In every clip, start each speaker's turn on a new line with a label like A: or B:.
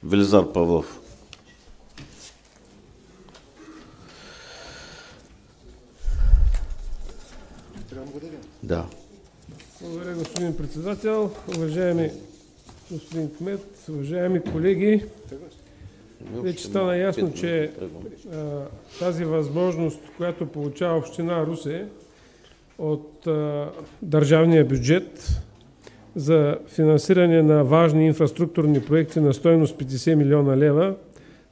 A: Велизар Павлов. Да.
B: Благодаря, господин председател. Уважаеми господин кмет, уважаеми колеги, вече стана ясно, че тази възможност, която получава община Русе от държавния бюджет за финансиране на важни инфраструктурни проекти на стойност 50 милиона лева,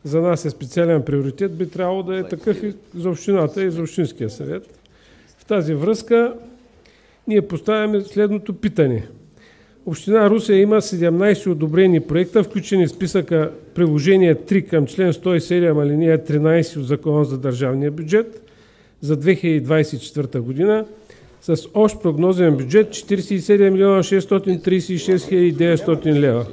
B: за нас е специален приоритет, би трябвало да е такъв и за общината и за общинския съвет. В тази връзка ние поставяме следното питане. Община Русе има 17 одобрени проекта, включени в списъка приложение 3 към член 107 алинея 13 от Закона за държавния бюджет за 2024 година с общ прогнозен бюджет 47 милиона 636 хиляди 900 лева.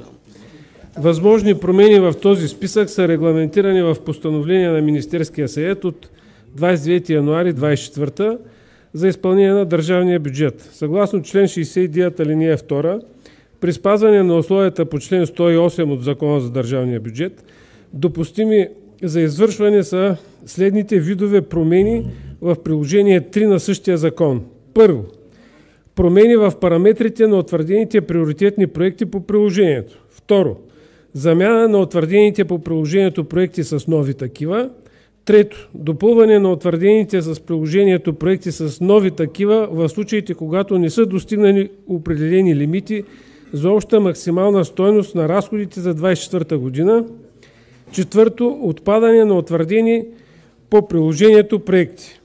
B: Възможни промени в този списък са регламентирани в постановление на Министерския съвет от 29 януари 2024 за изпълнение на държавния бюджет. Съгласно член 69 алинея 2, при спазване на условията по член 108 от Закона за държавния бюджет, допустими за извършване са следните видове промени в приложение 3 на същия закон. Първо, промени в параметрите на утвърдените приоритетни проекти по приложението. Второ, замяна на утвърдените по приложението проекти с нови такива. Трето, допълване на утвърдените с приложението проекти с нови такива в случаите, когато не са достигнали определени лимити за обща максимална стойност на разходите за 2024 година. Четвърто, отпадане на утвърдени по приложението проекти.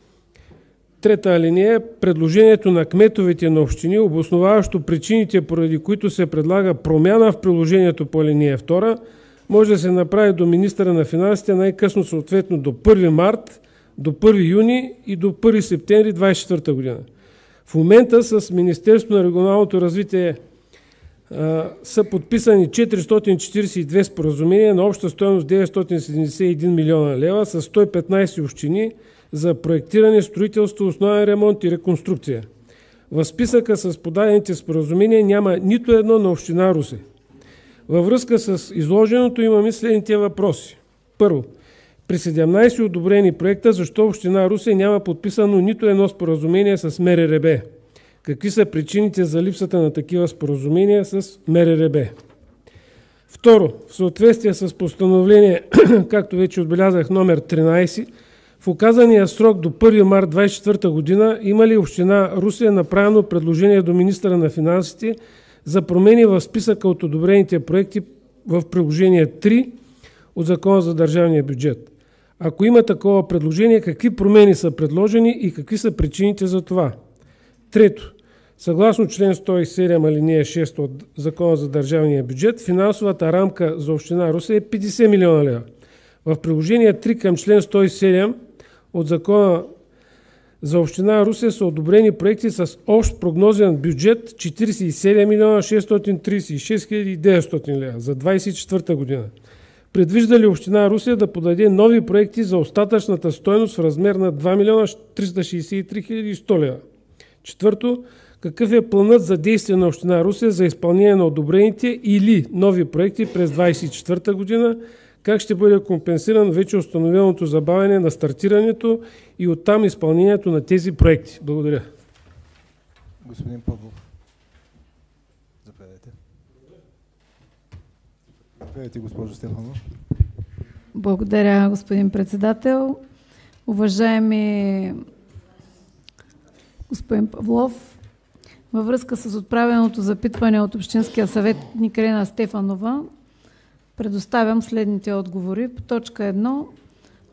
B: Трета алинея, предложението на кметовете на общини, обосноваващо причините, поради които се предлага промяна в приложението по алинея 2, може да се направи до министъра на финансите най-късно съответно до 1 март, до 1 юни и до 1 септември 2024 година. В момента с Министерството на регионалното развитие са подписани 442 споразумения на обща стойност 971 милиона лева с 115 общини за проектиране, строителство, основен ремонт и реконструкция. В списъка с подадените споразумения няма нито едно на община Русе. Във връзка с изложеното имаме следните въпроси. Първо, при 17 одобрени проекта, защо община Русе няма подписано нито едно споразумение с МРРБ? Какви са причините за липсата на такива споразумения с МРРБ? Второ, в съответствие с постановление, както вече отбелязах, номер 13, в указания срок до 1 март 2024 година има ли община Русе направено предложение до министъра на финансите за промени в списъка от одобрените проекти в приложение 3 от Закона за държавния бюджет? Ако има такова предложение, какви промени са предложени и какви са причините за това? Трето, съгласно член 107 алинея 6 от Закона за държавния бюджет, финансовата рамка за община Русе е 50 милиона лева. В приложение 3 към член 107 от Закона за община Русе са одобрени проекти с общ прогнозен бюджет 47 милиона 636 хиляди 900 лева за 2024 година. Предвижда ли община Русе да подаде нови проекти за остатъчната стойност в размер на 2 милиона 363 хиляди 100 лева? Четвърто, какъв е планът за действие на община Русе за изпълнение на одобрените или нови проекти през 2024 година? Как ще бъде компенсиран вече установеното забавяне на стартирането и оттам изпълнението на тези проекти? Благодаря.
C: Господин Павлов, заповядайте. Заповядайте, госпожо Стефанова.
D: Благодаря, господин председател. Уважаеми господин Павлов, във връзка с отправеното запитване от Общинския съветник Рена Стефанова, предоставям следните отговори. По точка 1.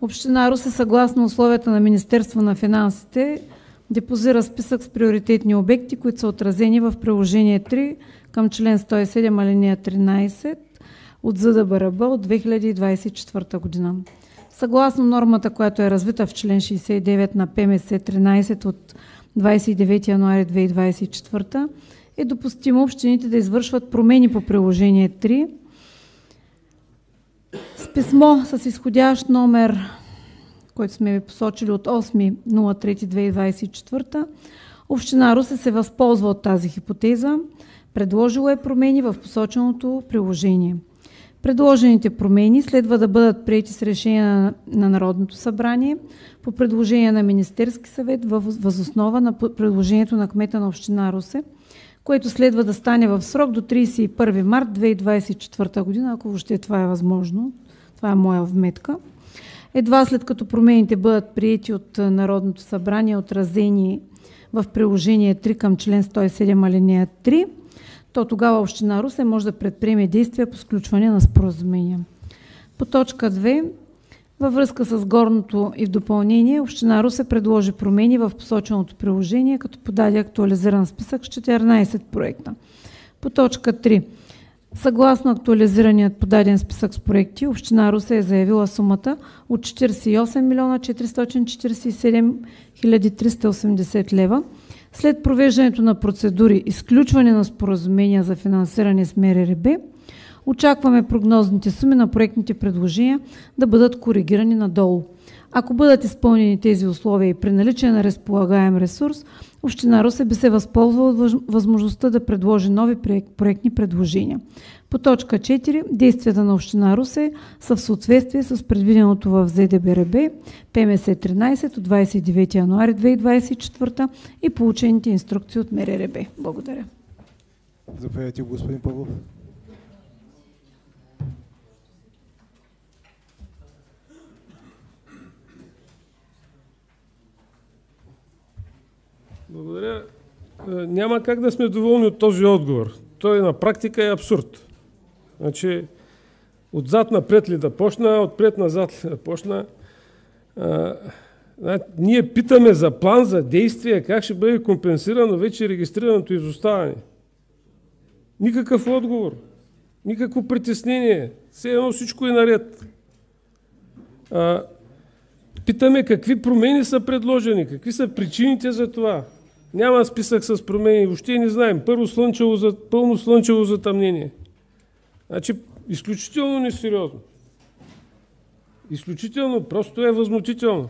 D: Община Русе, съгласно условията на Министерство на финансите, депозира списък с приоритетни обекти, които са отразени в приложение 3 към член 107 алинея 13 от ЗДБРБ от 2024 година. Съгласно нормата, която е развита в член 69 на ПМС 13 от 29 януари 2024, е допустимо общините да извършват промени по приложение 3. С писмо с изходящ номер, който сме ви посочили от 8.03.2024, община Русе се възползва от тази хипотеза, предложило е промени в посоченото приложение. Предложените промени следва да бъдат приети с решение на Народното събрание по предложение на Министерски съвет въз основа на предложението на кмета на община Русе, което следва да стане в срок до 31 март 2024 година, ако въобще това е възможно. Това е моя вметка. Едва след като промените бъдат приети от Народното събрание, отразени в приложение 3 към член 107 алинея 3, то тогава община Русе може да предприеме действия по сключване на споразумения. По точка 2, във връзка с горното и в допълнение, община Русе предложи промени в посоченото приложение, като подаде актуализиран списък с 14 проекта. По точка 3, съгласно актуализираният подаден списък с проекти, община Русе е заявила сумата от 48 милиона 447 хиляди 380 лева. След провеждането на процедури и сключване на споразумения за финансиране с МРРБ, очакваме прогнозните суми на проектните предложения да бъдат коригирани надолу. Ако бъдат изпълнени тези условия и при наличие на разполагаем ресурс, община Русе би се възползвала от възможността да предложи нови проектни предложения. По точка 4, действията на община Русе са в съответствие с предвиденото в ЗДБРБ ПМС 13 от 29 януари 2024 и получените инструкции от МРРБ. Благодаря.
C: Заповядайте, господин Павлов.
B: Благодаря. Няма как да сме доволни от този отговор. Той на практика е абсурд. Значи, отзад напред ли да почна, отпред назад ли да почна. Ние питаме за план за действие, как ще бъде компенсирано вече регистрираното изоставане. Никакъв отговор, никакво притеснение, все едно всичко е наред. Питаме какви промени са предложени, какви са причините за това. Няма списък с промени, въобще не знаем. Пълно слънчево затъмнение. Значи, изключително несериозно. Изключително, просто е възмутително.